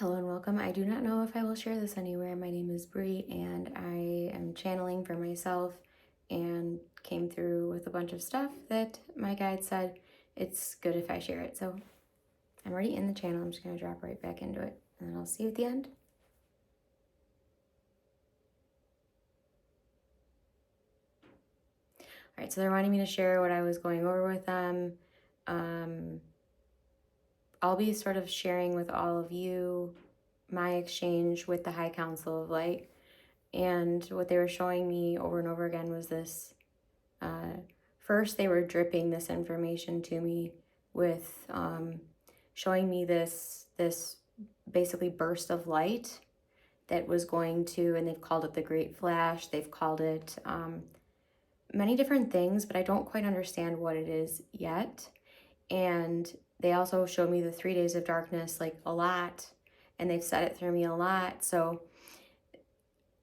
Hello and welcome. I do not know if I will share this anywhere. My name is Bree and I am channeling for myself and came through with a bunch of stuff that my guide said it's good if I share it. So I'm already in the channel. I'm just going to drop right back into it and then I'll see you at the end. All right, so they're wanting me to share what I was going over with them. I'll be sort of sharing with all of you my exchange with the High Council of Light. And what they were showing me over and over again was this. First, they were dripping this information to me with showing me this basically burst of light that was going to, and they've called it the Great Flash. They've called it many different things, but I don't quite understand what it is yet. And they also showed me the 3 days of darkness like a lot, and they've said it through me a lot. So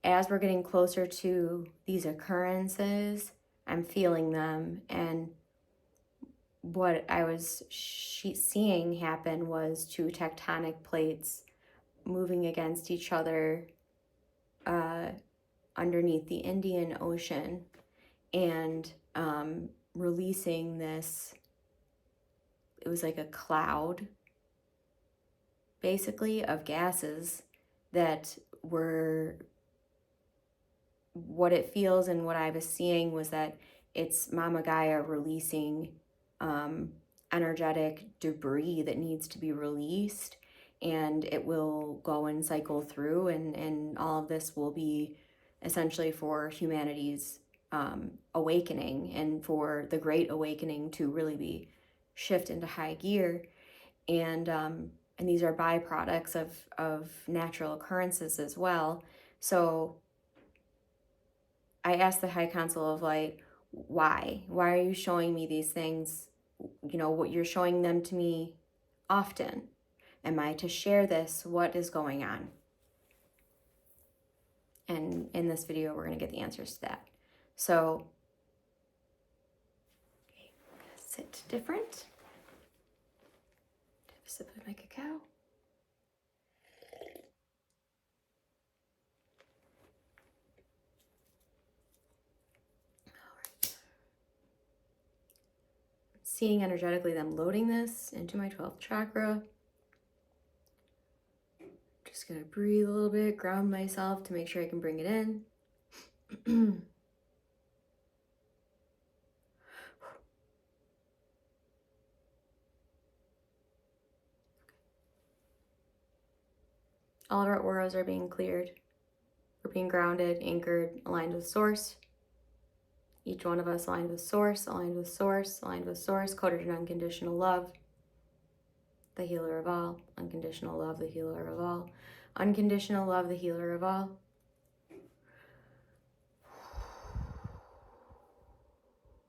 as we're getting closer to these occurrences, I'm feeling them. And what I was seeing happen was two tectonic plates moving against each other underneath the Indian Ocean and releasing this, it was like a cloud basically of gases that were, what it feels and what I was seeing was that it's Mama Gaia releasing energetic debris that needs to be released, and it will go and cycle through, and all of this will be essentially for humanity's awakening and for the Great Awakening to really be shift into high gear. And these are byproducts of natural occurrences as well. So I asked the High Council of Light, why? Why are you showing me these things? You know, what you're showing them to me often. Am I to share this? What is going on? And in this video, we're going to get the answers to that. So, okay, I'm going to sit different. Have a sip of my cacao. Seeing energetically them loading this into my 12th chakra. Just gonna breathe a little bit, ground myself to make sure I can bring it in. All of our auras are being cleared. We're being grounded, anchored, aligned with source. Each one of us aligned with source, aligned with source, aligned with source, coded in unconditional love, the healer of all. Unconditional love, the healer of all. Unconditional love, the healer of all.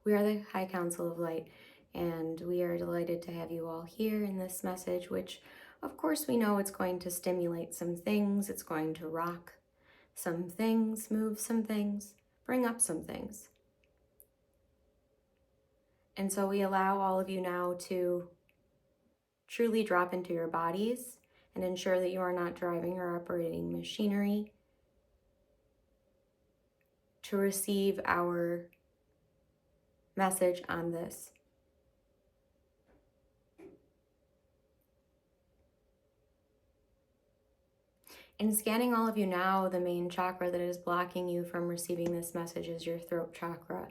We are the High Council of Light, and we are delighted to have you all here in this message, which of course we know it's going to stimulate some things, it's going to rock some things, move some things, bring up some things. And so we allow all of you now to truly drop into your bodies and ensure that you are not driving or operating machinery to receive our message on this. In scanning all of you now, the main chakra that is blocking you from receiving this message is your throat chakra.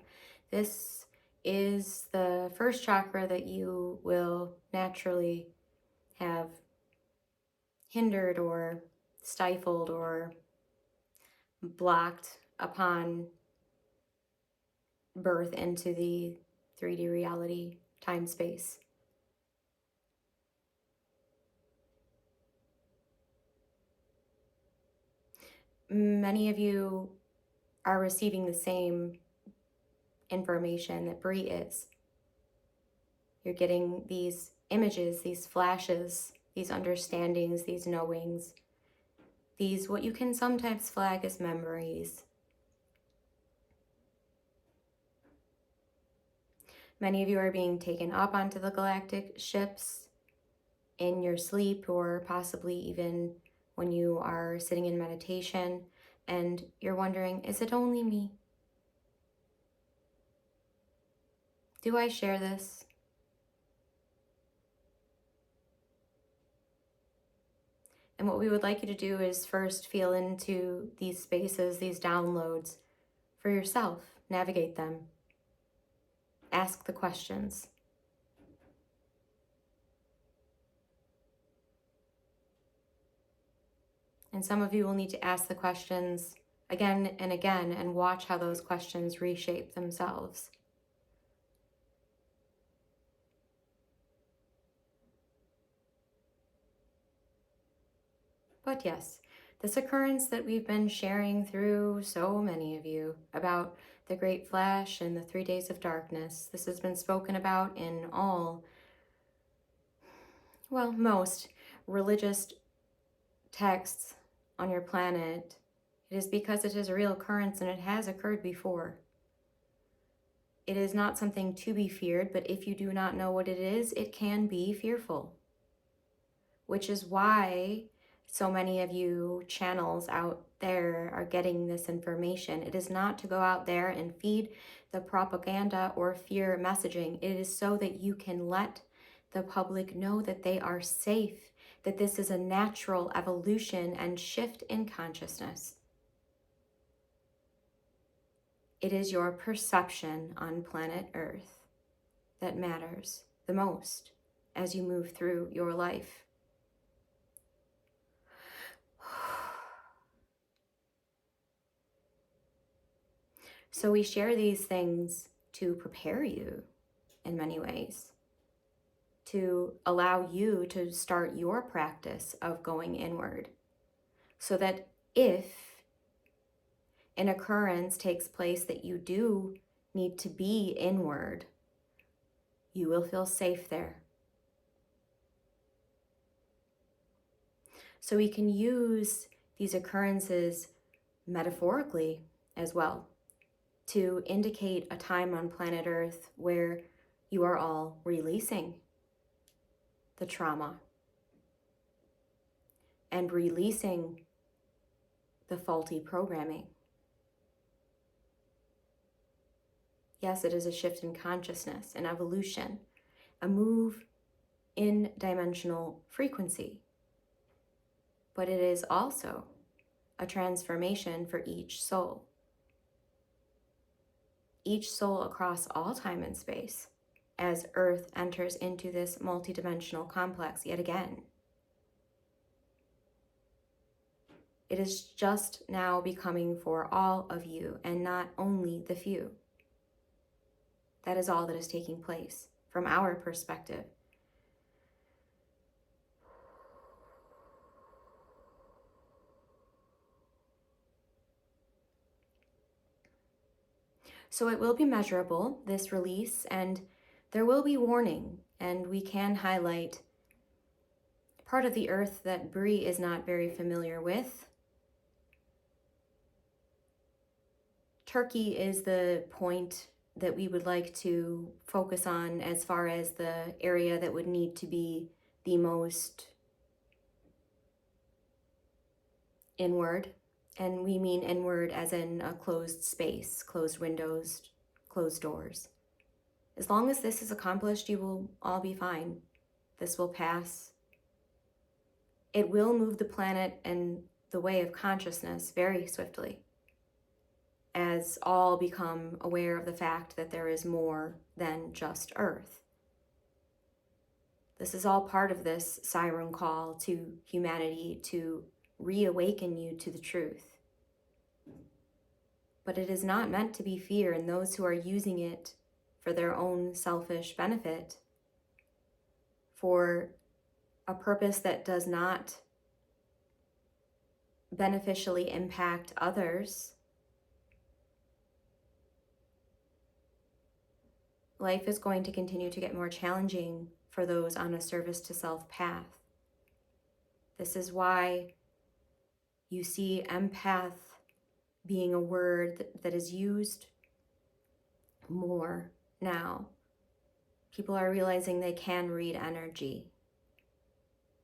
This is the first chakra that you will naturally have hindered or stifled or blocked upon birth into the 3D reality, time, space. Many of you are receiving the same information that Bree is. You're getting these images, these flashes, these understandings, these knowings, these what you can sometimes flag as memories. Many of you are being taken up onto the galactic ships in your sleep, or possibly even when you are sitting in meditation and you're wondering, is it only me? Do I share this? And what we would like you to do is first feel into these spaces, these downloads for yourself. Navigate them. Ask the questions. And some of you will need to ask the questions again and again and watch how those questions reshape themselves. But yes, this occurrence that we've been sharing through so many of you about the Great Flash and the 3 days of darkness, this has been spoken about in all, well, most religious texts on your planet. It is because it is a real occurrence and it has occurred before. It is not something to be feared, but if you do not know what it is, it can be fearful. Which is why so many of you channels out there are getting this information. It is not to go out there and feed the propaganda or fear messaging. It is so that you can let the public know that they are safe, that this is a natural evolution and shift in consciousness. It is your perception on planet Earth that matters the most as you move through your life. So we share these things to prepare you in many ways, to allow you to start your practice of going inward, so that if an occurrence takes place that you do need to be inward, you will feel safe there. So we can use these occurrences metaphorically as well, to indicate a time on planet Earth where you are all releasing the trauma and releasing the faulty programming. Yes, it is a shift in consciousness, an evolution, a move in dimensional frequency, but it is also a transformation for each soul. Each soul across all time and space, as Earth enters into this multidimensional complex yet again. It is just now becoming for all of you and not only the few. That is all that is taking place from our perspective. So it will be measurable, this release, and there will be warning, and we can highlight part of the Earth that Bree is not very familiar with. Turkey is the point that we would like to focus on as far as the area that would need to be the most inward. And we mean inward as in a closed space, closed windows, closed doors. As long as this is accomplished, you will all be fine. This will pass. It will move the planet and the way of consciousness very swiftly, as all become aware of the fact that there is more than just Earth. This is all part of this siren call to humanity to reawaken you to the truth. But it is not meant to be fear, and those who are using it for their own selfish benefit, for a purpose that does not beneficially impact others, life is going to continue to get more challenging for those on a service to self path. This is why you see empath being a word that is used more now. People are realizing they can read energy,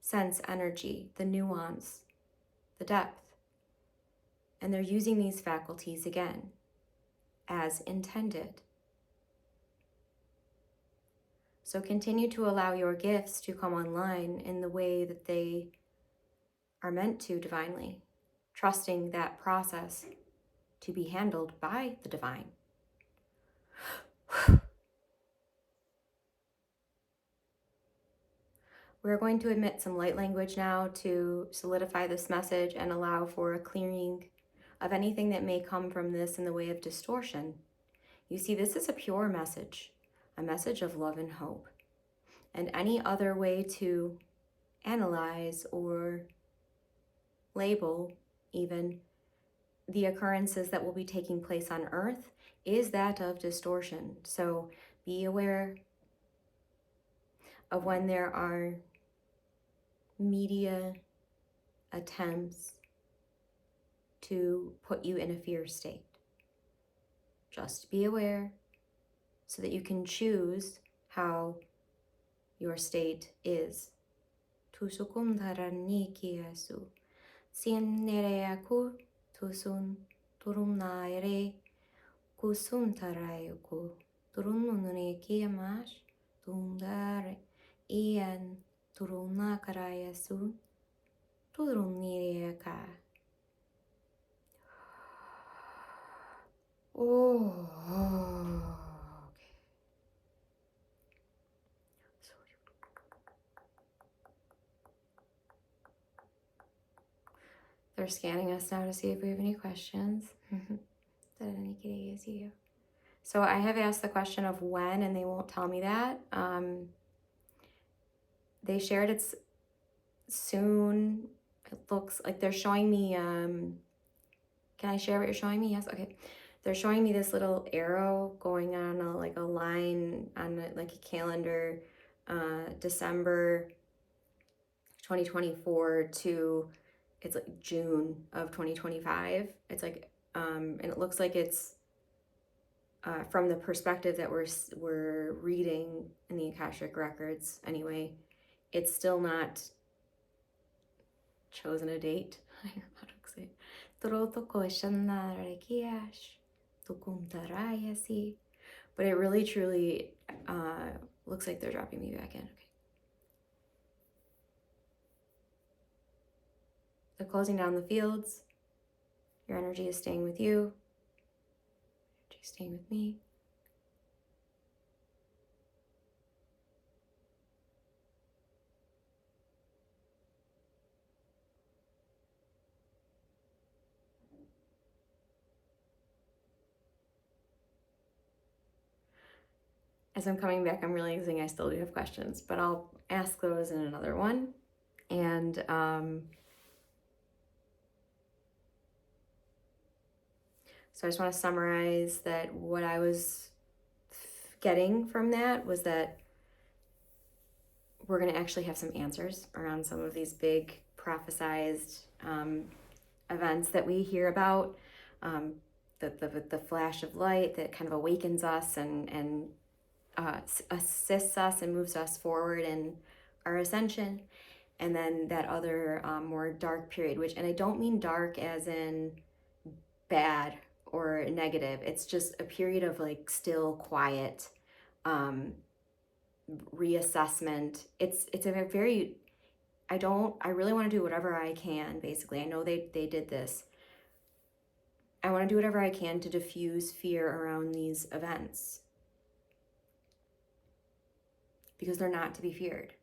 sense energy, the nuance, the depth. And they're using these faculties again as intended. So continue to allow your gifts to come online in the way that they are meant to divinely, trusting that process to be handled by the divine. We're going to emit some light language now to solidify this message and allow for a clearing of anything that may come from this in the way of distortion. You see, this is a pure message, a message of love and hope. And any other way to analyze or label even the occurrences that will be taking place on Earth is that of distortion. So be aware of when there are media attempts to put you in a fear state. Just be aware so that you can choose how your state is. Tusukumdharanikiasu. Siennereaku tusun turumnaire kusumtarayaku turunununikiamash tundare ian turunakarayasu turuniriaka. Oh, okay. They're scanning us now to see if we have any questions. So I have asked the question of when, and they won't tell me that. They shared it's soon. It looks like they're showing me, can I share what you're showing me? Yes, okay. They're showing me this little arrow going on like a line on like a calendar, December 2024 to, it's like June of 2025. It's like, and it looks like it's from the perspective that we're reading in the Akashic records anyway, it's still not chosen a date. I don't know how to say it. But it really truly looks like they're dropping me back in. Okay. They're closing down the fields. Your energy is staying with you. Energy is staying with me. As I'm coming back, I'm realizing I still do have questions, but I'll ask those in another one. And so I just want to summarize that what I was getting from that was that we're going to actually have some answers around some of these big prophesized events that we hear about, the flash of light that kind of awakens us and assists us and moves us forward in our ascension. And then that other more dark period, and I don't mean dark as in bad or negative. It's just a period of like still quiet reassessment. It's a very, I really want to do whatever I can, basically. I know they did this. I want to do whatever I can to diffuse fear around these events, because they're not to be feared.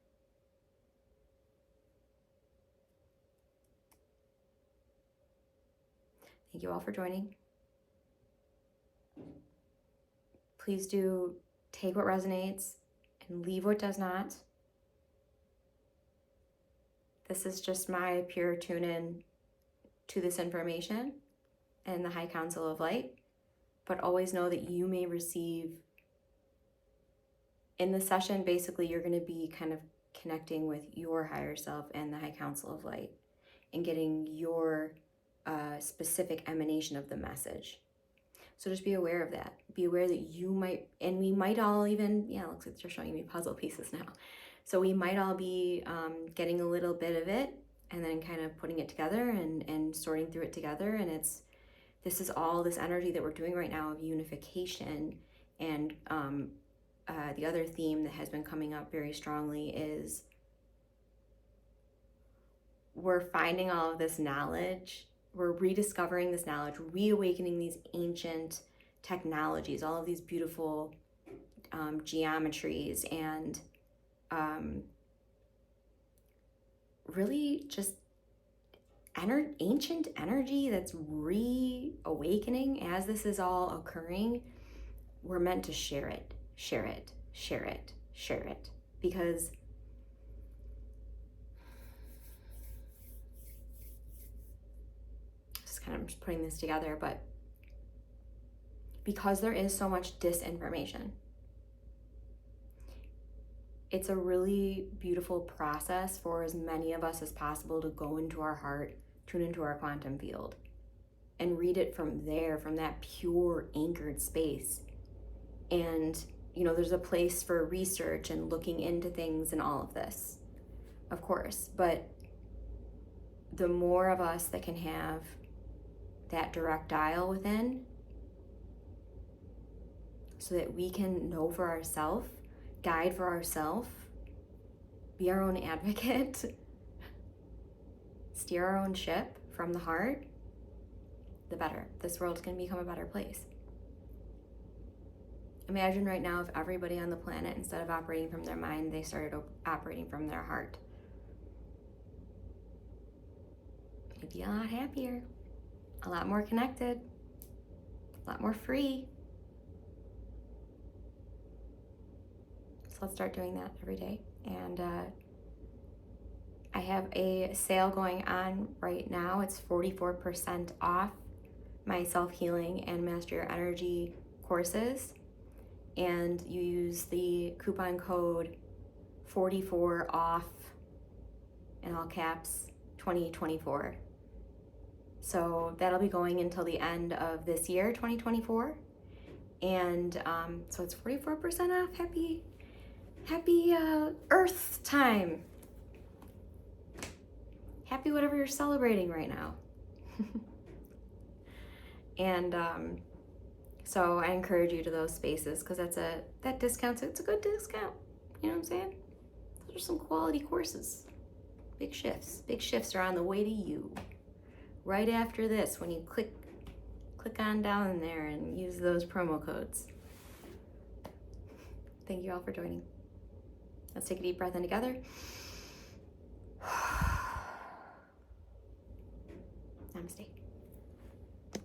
Thank you all for joining. Please do take what resonates and leave what does not. This is just my pure tune-in to this information and the High Council of Light, but always know that you may receive, in the session, basically you're going to be kind of connecting with your higher self and the High Council of Light and getting your specific emanation of the message. So just be aware of that. Be aware that you might, and we might all even, yeah, it looks like they're showing me puzzle pieces now. So we might all be getting a little bit of it and then kind of putting it together and sorting through it together. And this is all this energy that we're doing right now of unification. And the other theme that has been coming up very strongly is we're finding all of this knowledge, we're rediscovering this knowledge, reawakening these ancient technologies, all of these beautiful geometries, and really just ancient energy that's reawakening. As this is all occurring, we're meant to share it, share it, share it, share it, because kind of just putting this together, but because there is so much disinformation, it's a really beautiful process for as many of us as possible to go into our heart, tune into our quantum field, and read it from there, from that pure anchored space. And there's a place for research and looking into things and all of this, of course, but the more of us that can have that direct dial within, so that we can know for ourselves, guide for ourselves, be our own advocate, steer our own ship from the heart, the better. This world's going to become a better place. Imagine right now if everybody on the planet, instead of operating from their mind, they started operating from their heart. They'd be a lot happier, a lot more connected, a lot more free. So let's start doing that every day. And I have a sale going on right now. It's 44% off my self-healing and master your energy courses. And you use the coupon code 44OFF in all caps 2024. So that'll be going until the end of this year, 2024. And so it's 44% off. Happy Earth time. Happy whatever you're celebrating right now. And so I encourage you to those spaces, because that discount, it's a good discount. You know what I'm saying? Those are some quality courses. Big shifts are on the way to you. Right after this, when you click on down there and use those promo codes. Thank you all for joining. Let's take a deep breath in together. Namaste.